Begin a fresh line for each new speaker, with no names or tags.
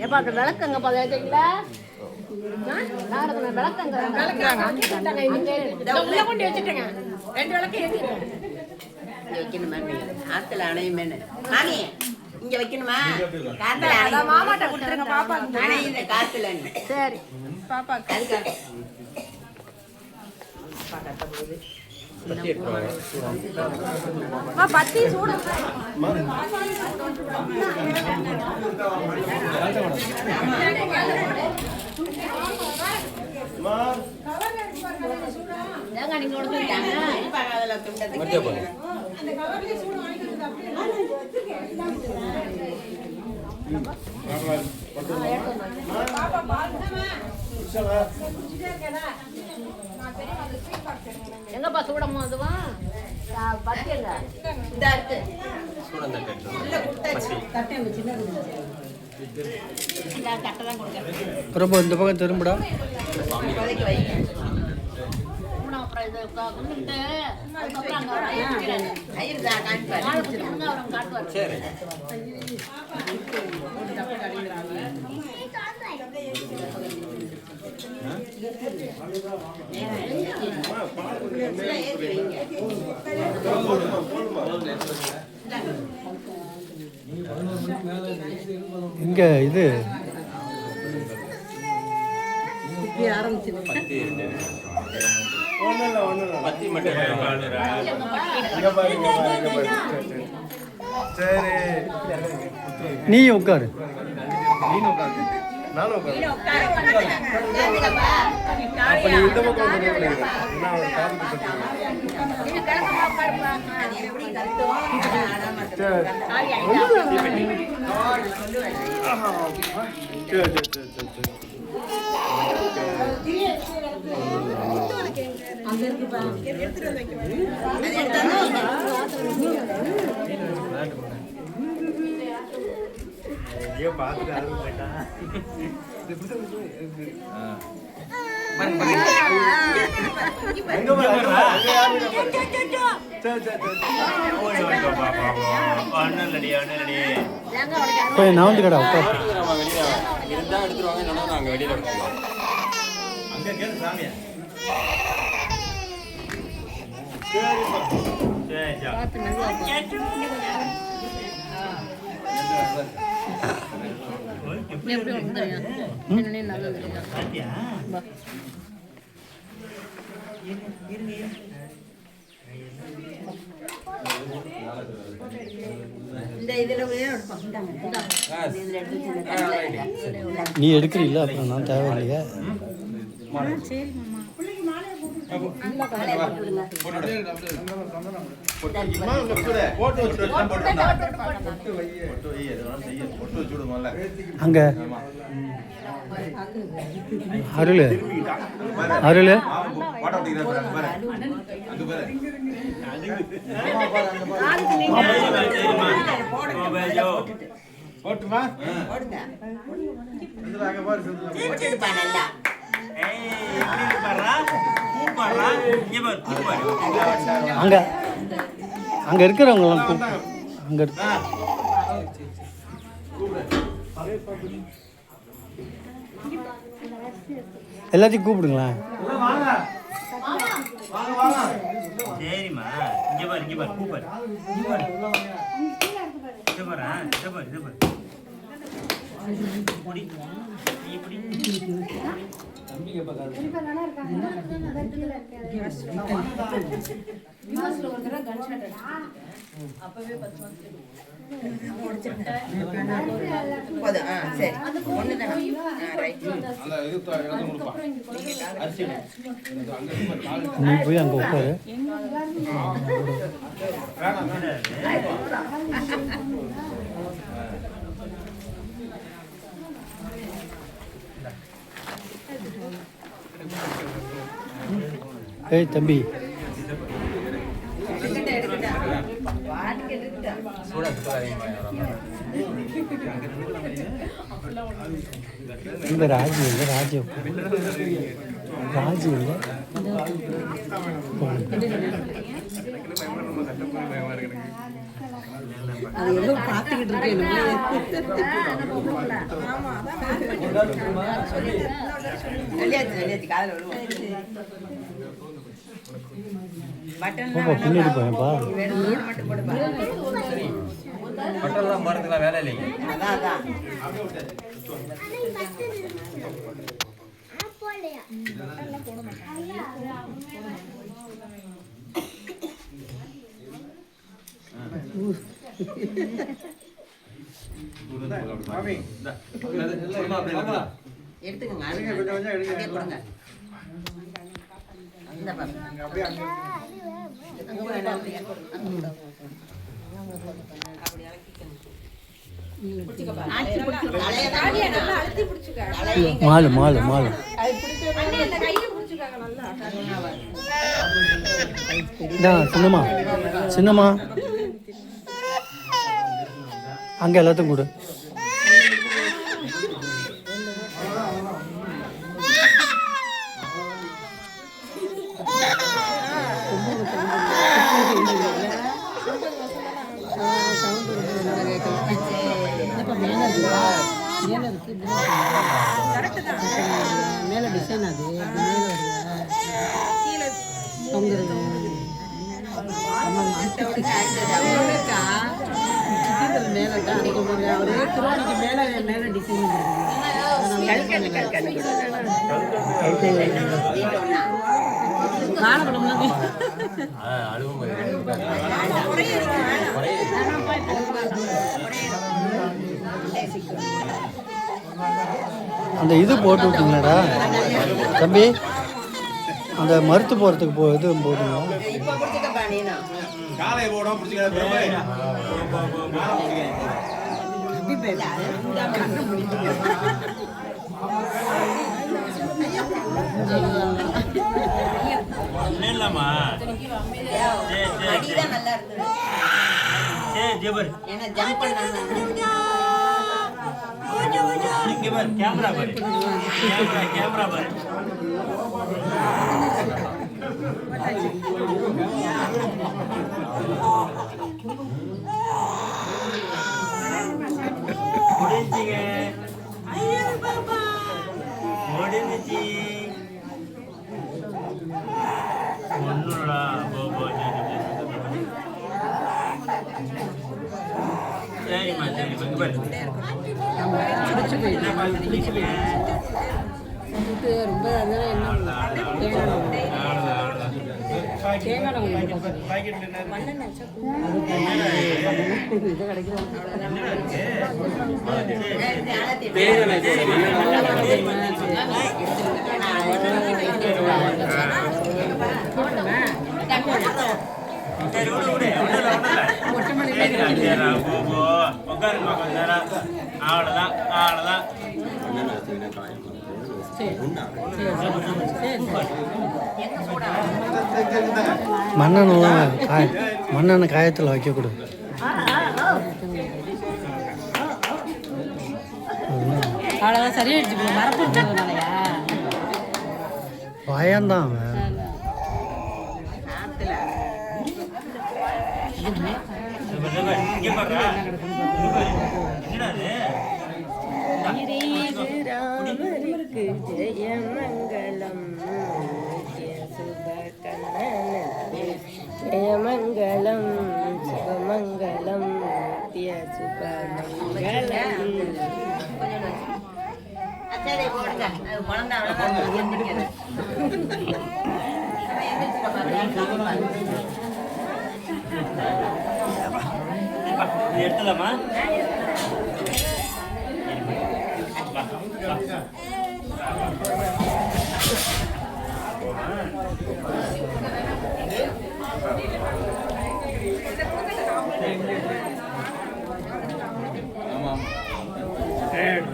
விளக்கங்க பதினஞ்சுங்களா விளக்கங்க கொண்டு வச்சுட்டேங்க 2 விளக்கு ஏற்றிட்டேன் வைக்கணுமா ஆத்துல அணையுமேனு மாமி இங்க வைக்கணுமா காத்துல மாமாட்ட கொடுத்துருங்க பாப்பா அணையுது காத்துல சரி பாப்பா பத்தி சூட எங்கப்பா சூடமா அதுவா பத்தியங்க இதா இருக்கு சூடம் தட்டை தான் கொடுக்க ரொம்ப இந்த பக்கம் திரும்புடா அப்புறம் இது கும்பிட்டு அதுக்கப்புறம் அங்க காட்டுவார் சரி
இங்க இது நீ உட்காரு நான் வந்து கடை
இருந்தா எடுத்துருவாங்க நாங்க வெளியில எடுத்துருவோம் அங்க கேளு சாமியா
நீ எடுக்கிறீல்ல அப்புறம் நான் தேவையில்லையா அங்க அருள் அருள்
போட்டுமா
அங்க அங்க இருக்கிறவங்க அங்க எல்லாத்தையும் கூப்பிடுங்களேன்.
சரிம்மா இங்க பாரு கூப்பிடு இங்க பாரு இப்படி தம்பிங்க பக்காது விவாஸ்ல ஒரு தடவை கன்ஷாட் அப்பவே 10 மாசம் போடு சரி ஒண்ணு தான ரைட் அந்த இது கொடுப்பா அரிசி
நீ போய் அங்க உட்காரு. ஏய் தம்பி இந்த ராஜு இல்லை ராஜு இல்லை
அது ஏதோ பார்த்துக்கிட்டு இருக்கேன். சொல்லியாச்சு காதில் விழுவோம்.
பாப்பா பின்னாடி போயப்பா.
பட்டெல்லாம் போகிறதுக்குலாம் வேலை இல்லைங்க.
அதான் எடுத்துக்கங்க. அப்படியே கொடுங்க. இந்த பாப்பா.
மாலு மாலு மாலு சின்னம்மா சின்னம்மா அங்கே எல்லாத்தையும் கொடு.
மேலே டிசைன் அது மேலே வருது மேலே தான் ஒரே திருவாணிக்கு மேலே மேலே டிசைன்
அந்த இது போட்டு விட்டீங்களாடா தம்பி? அந்த மருத்து போகிறதுக்கு இது போட்டுங்களா?
கேமரா பாரு, கேமரா பாரு. முடிஞ்சுங்க, முடிஞ்சிச்சு ஒன்னுடா. சரிம்மா சரிம்மா இங்கே பாரு.
ரொம்ப
அவ்வளோதான் அவ்வளோதான்.
மண்ணெண்ணெலாம் மண்ணெண்ணெய் காயத்தில் வைக்கக்கூடாது.
அவ்வளோதான் சரியாயிடுச்சு. மரப்பு
பயம்தான் அவன்.
ஜெயமங்கலம் ஜெயமங்கலம் சுபமங்கலம் நித்ய சுபமங்கலம்.
எடுத்துலாமா?